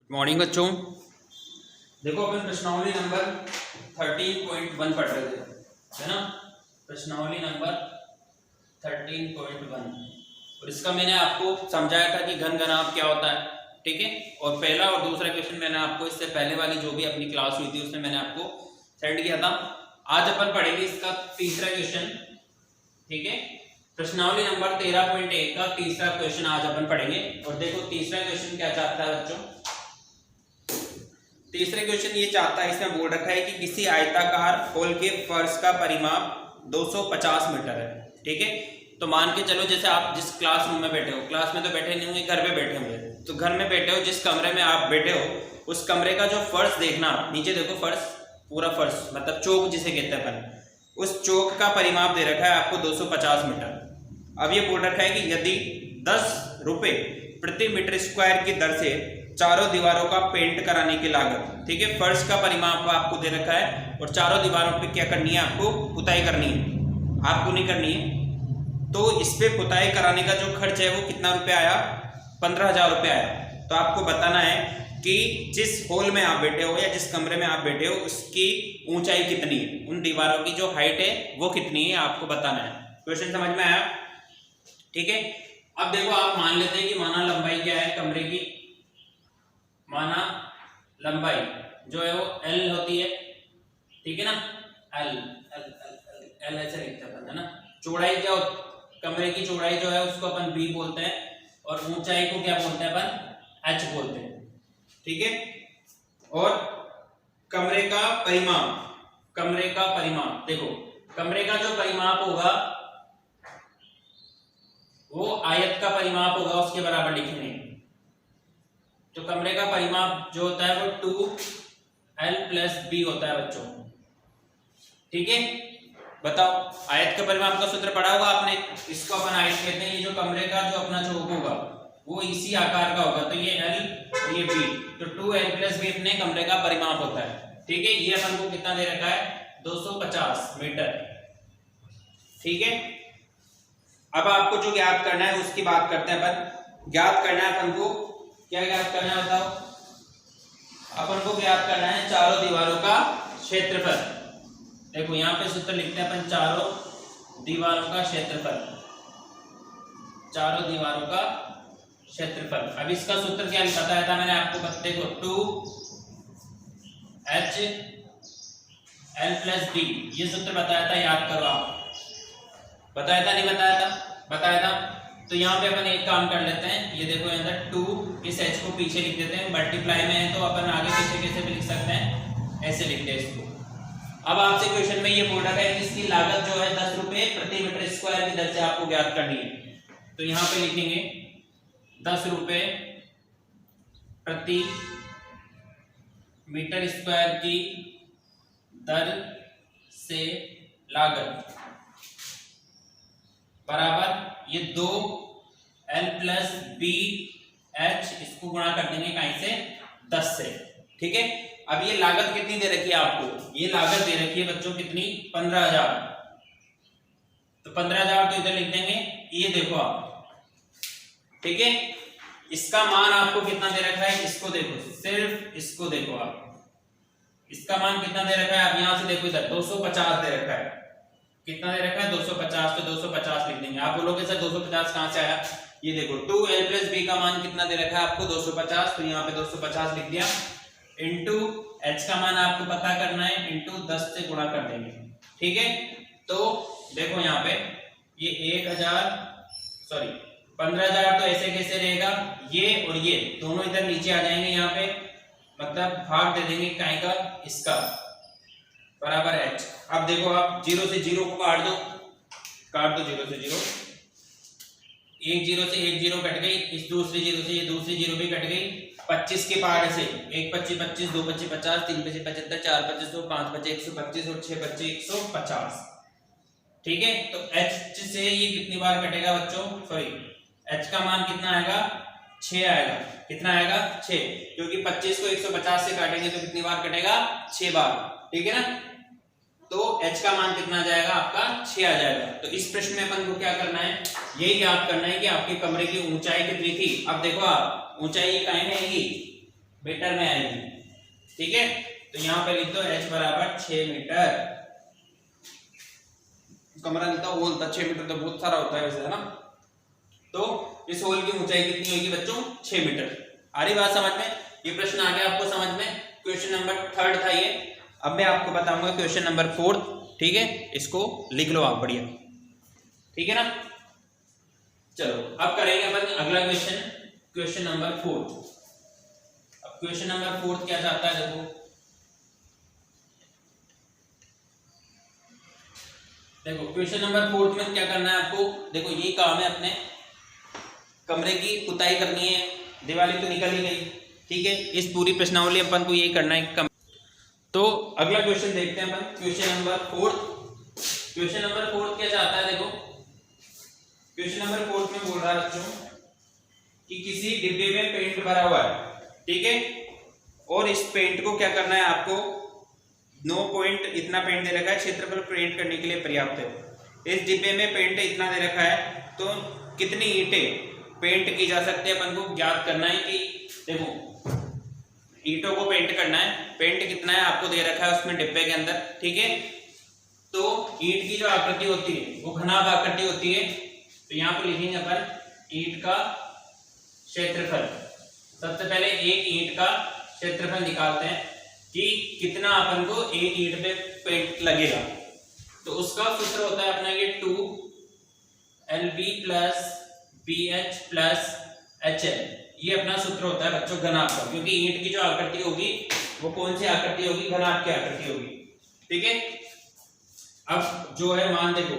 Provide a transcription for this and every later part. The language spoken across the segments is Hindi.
मॉर्निंग बच्चों। देखो अपन प्रश्नावली नंबर 13.1 पढ़ रहे थे, है ना। प्रश्नावली नंबर 13.1 और इसका मैंने आपको समझाया था कि घन घनाभ क्या होता है, ठीक है। और पहला और दूसरा क्वेश्चन मैंने आपको इससे पहले वाली जो भी अपनी क्लास हुई थी उसमें मैंने आपको सेंड किया था। आज अपन पढ़ेंगे इसका तीसरा क्वेश्चन, ठीक है। प्रश्नावली नंबर 13.1 का तीसरा क्वेश्चन आज अपन पढ़ेंगे। और देखो तीसरा क्वेश्चन क्या चाहता है बच्चों। तीसरे क्वेश्चन ये चाहता है, इसमें बोल रखा है कि किसी आयताकार होल के फर्श का परिमाप 250 मीटर है, ठीक है। तो मान के चलो जैसे आप जिस क्लासरूम में बैठे हो, क्लास में तो बैठे नहीं होंगे, घर पे बैठे होंगे, तो घर में बैठे हो, जिस कमरे में आप बैठे हो उस कमरे का जो फर्श देखना, नीचे देखो फर्श, पूरा फर्श मतलब चौक जिसे कहते हैं अपन, उस चौक का परिमाप दे रखा है आपको 250 मीटर। अब ये बोल रखा है कि यदि 10 रुपए प्रति मीटर स्क्वायर की दर से चारों दीवारों का पेंट कराने की लागत, ठीक है, फर्श का परिमाप आपको दे रखा है और चारों दीवारों पे क्या करनी है, आपको पुताई करनी है, आपको नहीं करनी है। तो इस पे पुताई कराने का जो खर्च है वो कितना रुपए आया, 15,000 रुपये आया। तो आपको बताना है कि जिस हॉल में आप बैठे हो या जिस कमरे में आप बैठे हो उसकी ऊंचाई कितनी है, उन दीवारों की जो हाइट है वो कितनी है, आपको बताना है। क्वेश्चन समझ में आया, ठीक है। अब देखो आप मान लेते हैं कि माना लंबाई क्या है कमरे की, माना लंबाई जो है वो L होती है, ठीक है ना। L L L L ऐसे लिखते हैं, है ना। चौड़ाई क्या होती, कमरे की चौड़ाई जो है उसको अपन B बोलते हैं और ऊंचाई को क्या बोलते हैं अपन, H बोलते हैं, ठीक है। और कमरे का परिमाप, कमरे का परिमाप देखो, कमरे का जो परिमाप होगा वो आयत का परिमाप होगा, उसके बराबर लिखेंगे। तो कमरे का परिमाप जो होता है वो 2L+B होता है बच्चों, ठीक है। बताओ आयत का परिमाप का सूत्र पढ़ा होगा आपने, इसको अपन आयत कहते हैं। ये जो कमरे का जो अपना चौक होगा वो इसी आकार का होगा, तो ये L और ये B, तो 2L+B अपने कमरे का परिमाप होता है, ठीक है। ये अपन को कितना दे रखा है, 250 मीटर, ठीक है। अब आपको जो ज्ञात करना है उसकी बात करते हैं अपन। ज्ञात करना है अपन को, क्या ज्ञात करना है बताओ। अपन को ज्ञात करना है चारों दीवारों का क्षेत्रफल। देखो यहाँ पे सूत्र लिखते हैं अपन, चारों दीवारों का क्षेत्रफल, चारों दीवारों का क्षेत्रफल। अब इसका सूत्र क्या बताया था मैंने आपको, देखो 2HL+D, ये सूत्र बताया था, याद करो आप। बताया था नहीं बताया था, बताया था। तो यहाँ पे अपन एक काम कर लेते हैं, ये देखो यहाँ पर 2 इस H को पीछे लिख देते हैं, मल्टीप्लाई में है तो अपन आगे पीछे कैसे भी लिख सकते हैं, ऐसे लिखते हैं इसको। अब आपसे क्वेश्चन में ये बोल रहा है कि इसकी लागत जो है 10 रुपए प्रति मीटर स्क्वायर की दर से आपको ज्ञात करनी है। तो यहाँ पे लिखेंगे 10 रुपए प्रति मीटर स्क्वायर की दर से लागत बराबर ये 2L+B H, इसको गुणा कर देंगे कहीं से, 10 से, ठीक है। अब ये लागत कितनी दे रखी है आपको, ये लागत दे रखी है बच्चों कितनी, 15,000। तो 15,000 तो इधर लिख देंगे, ये देखो आप, ठीक है। इसका मान आपको कितना दे रखा है, इसको देखो, सिर्फ इसको देखो आप, इसका मान कितना दे रखा है, आप यहां से देखो इधर 250 दे रखा है। कितना दे रखा है, 250, तो 250 लिख देंगे। आप बोलोगे सर 250 कहां से आया, ये देखो 2L+B का मान कितना दे रखा है आपको, 250, तो यहाँ पे 250 लिख दिया, इंटू H का मान आपको पता करना है, इंटू 10 से गुणा कर देंगे, ठीक है। तो देखो यहाँ पे ये 15,000 तो ऐसे कैसे रहेगा, ये और ये दोनों इधर नीचे आ जाएंगे, यहाँ पे मतलब भाग दे देंगे काहे का, इसका, बराबर H। अब देखो आप 0 से 0 को काट दो, 0 से 0, एक 0 से एक 0 कट गई, इस दूसरी 0 से ये दूसरी 0 भी कट गई, 25 के पार से, 1 25 25, 2 25 50, 3 25 75, 4 25 100, 5 25 125 और 6 25 150, ठीक है। तो H से ये कितनी बार कटेगा बच्चों, सॉरी H का मान कितना आएगा, 6 आएगा। कितना आएगा, 6, क्योंकि 25 को 150 से काटेंगे तो कितनी बार कटेगा, 6 बार, ठीक है ना। तो H का मान कितना आ जाएगा आपका, 6 आ जाएगा। तो इस प्रश्न में अपन को क्या करना है, यही याद करना है कि आपके कमरे की ऊंचाई कितनी थी। अब देखो आप ऊंचाई काहे है, मीटर में आएगी, ठीक है। तो यहाँ पे लिख दो h बराबर 6 मीटर। कमरा नहीं था, होल था, 6 मीटर तो बहुत सारा होता है वैसे, है ना। तो इस होल की ऊंचाई कितनी होगी बच्चों? 6 मीटर। आ रही बात समझ में? ये प्रश्न आ गया आपको समझ में? क्वेश्चन नंबर 3 था ये। अब मैं आपको बताऊंगा क्वेश्चन नंबर 4, ठीक है। इसको लिख लो आप बढ़िया, ठीक है ना। चलो अब करेंगे अपन अगला क्वेश्चन, क्वेश्चन नंबर 4। अब क्वेश्चन नंबर 4 क्या चाहता है? देखो क्वेश्चन नंबर 4 में क्या करना है आपको। देखो ये काम है, अपने कमरे की पुताई करनी है, दिवाली तो निकल ही गई, ठीक है। इस पूरी प्रश्नावली अपन को यही करना है। तो अगला क्वेश्चन देखते हैं अपन, क्वेश्चन नंबर 4। क्वेश्चन नंबर 4 क्या चाहता है? देखो क्वेश्चन नंबर 4 में बोल रहा है बच्चों कि किसी डिब्बे में पेंट भरा हुआ है, ठीक है। और इस पेंट को क्या करना है आपको, 9 पॉइंट इतना पेंट दे रखा है, क्षेत्रफल पेंट करने के लिए पर्याप्त है। इस डिब्बे में पेंट इतना दे रखा है, तो कितनी ईंटें पेंट की जा सकती है, अपन को ज्ञात करना है। कि देखो ईंटों को पेंट करना है, पेंट कितना है आपको दे रखा है उसमें डिब्बे के अंदर, ठीक है। तो ईंट की जो आकृति होती है वो घनाभ आकृति होती है। तो यहाँ पे लिखेंगे अपन ईंट का क्षेत्रफल। सबसे पहले एक ईंट का क्षेत्रफल निकालते हैं कि कितना अपन को एक ईंट पे पेंट लगेगा। तो उसका सूत्र होता है अपना ये 2LB plus BH plus HL, ये अपना सूत्र होता है बच्चों घनाभ का। क्योंकि ईंट की जो आकृति होगी वो कौन सी आकृति होगी? घनाभ की आकृति होगी, ठीक है। अब जो है मान देखो,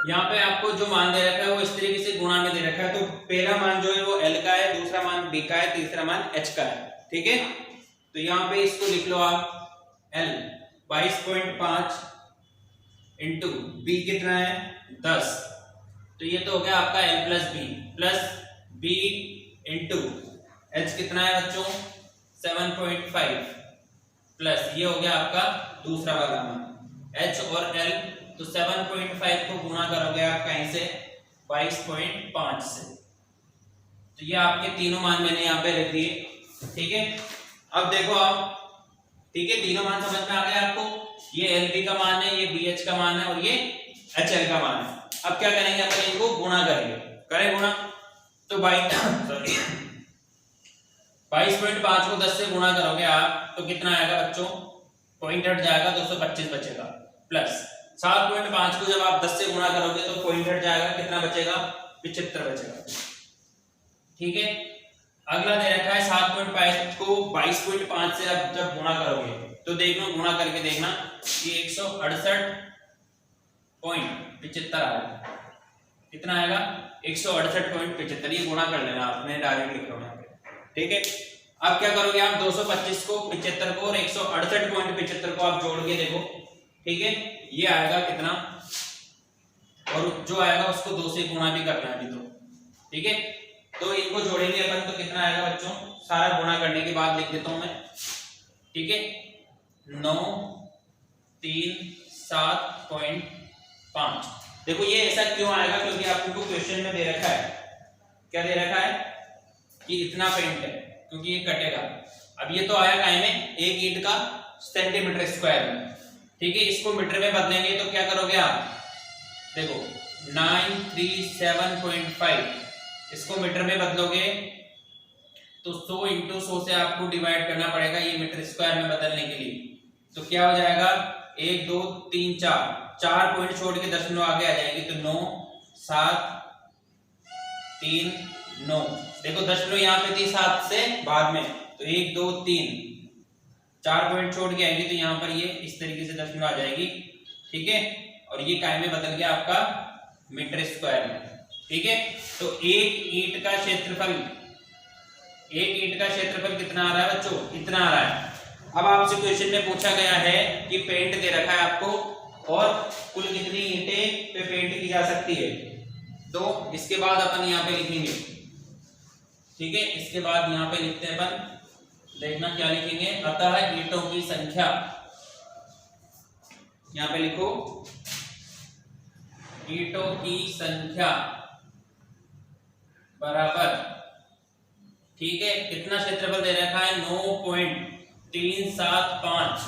यहाँ पे आपको जो मान दे रखा है वो इस तरीके से गुणा में दे रखा है। तो पहला मान जो है वो L का है, दूसरा मान B का है, तीसरा मान H का है, ठीक है। तो यहाँ पे इसको लिख लो आप, L 22.5 इंटू B कितना है 10। तो ये तो हो गया आपका L plus B into H कितना है बच्चों 7.5 प्लस ये हो गया आपका दूसरा वाला मान H और L। तो 7.5 को गुणा करोगे आप कहीं से 22.5 से। तो ये आपके तीनों मान मैंने यहाँ पे लिख दिए, ठीक है। अब देखो आप, ठीक है, तीनों मान समझ में आ गए आपको। ये LB का मान है, ये BH का मान है और ये HL का मान है। अब क्या करेंगे अपन, इनको गुणा करेंगे, करें गुणा। तो 22.5 को 10 से गुणा करोगे आप तो कितना आएगा बच्चों, पॉइंट हट जाएगा 225 बचेगा, प्लस 7.5 को जब आप 10 से गुणा करोगे तो पॉइंट हट जाएगा, कितना बचेगा 75 बचेगा, ठीक है। अगला दे रखा है 7.5 को 22.5 से आप जब गुणा करोगे तो देखना, गुणा करके देखना कि 168.75 आएगा। कितना आएगा 168.75। ये गुणा कर लेना आपने, डायरेक्ट लिख लो यहाँ पे, ठीक है। अब क्या करोगे आप 225 को 75 को और 168.75 को आप जोड़ के देखो, ठीक है। ये आएगा कितना, और जो आएगा उसको 2 से गुणा भी करना है अभी तो, ठीक है। तो इनको जोड़ेंगे अपन तो कितना आएगा बच्चों, सारा गुणा करने के बाद लिख देता हूं मैं, ठीक है। 9 3 7.5। देखो ये ऐसा क्यों आएगा, क्योंकि आपको क्वेश्चन में दे रखा है, क्या दे रखा है कि इतना पेंट है, क्योंकि ये कटेगा। अब ये तो आया काहे में, एक ईंट का सेंटीमीटर स्क्वायर में, ठीक है। इसको मीटर में बदलेंगे तो क्या करोगे आप, देखो 937.5 इसको मीटर में बदलोगे तो 100 इंटू 100 से आपको डिवाइड करना पड़ेगा ये मीटर स्क्वायर में बदलने के लिए। तो क्या हो जाएगा 1 2 3 4 पॉइंट छोड़ के दशमलव आगे आ जाएगी, तो 9 7 3 9। देखो दशमलव यहाँ पे थी 7 से बाद में, तो 1 2 3 4 पॉइंट छोड़ के आएगी, तो यहाँ पर ये इस तरीके से दशमलव आ जाएगी, ठीक है। और ये काय में बदल गया आपका मीटर स्क्वायर में, ठीक है। तो एक ईंट का क्षेत्रफल कितना आ रहा है बच्चों, इतना आ रहा है। अब आपसे क्वेश्चन में पूछा गया है कि पेंट दे रखा है आपको और कुल कितनी ईंटें पे पेंट की जा सकती है। तो इसके बाद अपन यहाँ पे लिखेंगे, ठीक है। इसके बाद यहाँ पे लिखते हैं अपन, देखना क्या लिखेंगे, अतः ईंटों की संख्या, यहाँ पे लिखो ईंटों की संख्या बराबर ठीक है, कितना क्षेत्रफल दे रखा है 9.375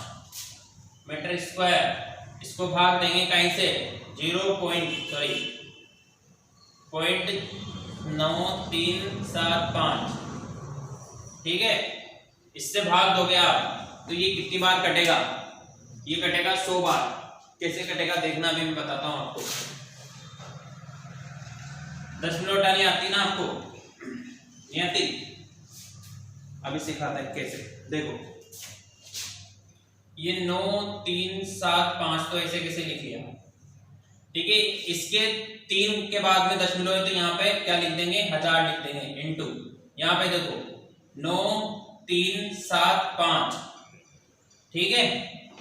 मीटर स्क्वायर। इसको भाग देंगे कहीं से 0.9375, ठीक है। इससे भाग दोगे आप तो ये कितनी बार कटेगा, ये कटेगा 100 बार। कैसे कटेगा देखना, अभी मैं बताता हूं आपको। 10 मिनट आनी आती ना आपको, नहीं आती? अभी सिखाता है कैसे, देखो ये 9375 तो ऐसे कैसे लिख लिया, ठीक है। इसके 3 के बाद में दशमलव है तो यहाँ पे क्या लिख देंगे, 1000 लिख देंगे, इनटू यहाँ पे देखो 9375, ठीक है।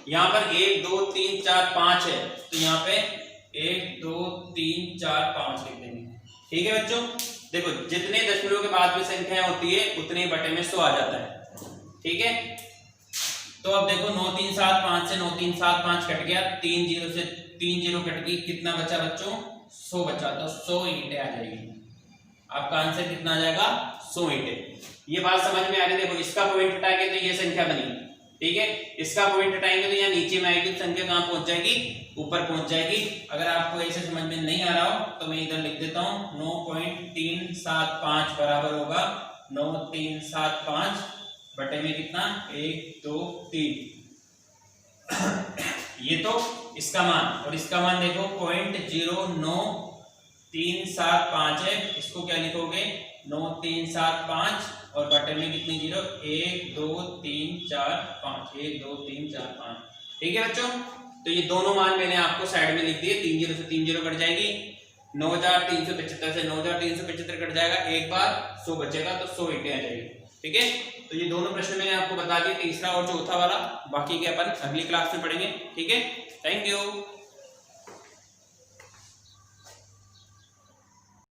यहाँ पर 1 2 3 4 5 है तो यहाँ पे 1 2 3 4 5 लिख देंगे, ठीक है बच्चों। देखो जितने दशमलव के बाद में संख्या होती है उतने बटे में 100 आ जाता है, ठीक है। तो अब देखो 9375 से 9375 कट गया, 3 जीरो से 3 जीरो कट गई, कितना बचा बच्चों, 100 बचा। तो 100 ईंटें आ जाएगी। आपका आंसर कितना आ जाएगा, 100 ईंटें। ये बात समझ में आ रही है। देखो इसका पॉइंट हटाएंगे तो ये संख्या बनी, ठीक है। इसका पॉइंट हटाएंगे तो यहाँ नीचे में आएगी, संख्या कहाँ पहुंच जाएगी, ऊपर पहुंच जाएगी। अगर आपको ऐसे समझ में नहीं आ रहा हो तो मैं इधर लिख देता हूँ 9.375 बराबर होगा 9375 बटे में कितना, 1 2 3। ये तो इसका मान, और इसका मान देखो 0.09375 है। इसको क्या लिखोगे, 9375 और बटे में कितनी जीरो, 1 2 3 4 5, 1 2 3 4 5, ठीक है बच्चों। तो ये दोनों मान मैंने आपको साइड में लिख दिए। 3 जीरो से 3 जीरो कट जाएगी, 9375 से 9375 कट जाएगा, एक बार 100 बचेगा तो 100 ईंटें आ जाएगी, ठीक है। तो ये दोनों प्रश्न मैंने आपको बता दिए, तीसरा और चौथा वाला। बाकी के अपन अगली क्लास में पढ़ेंगे, ठीक है। Thank you.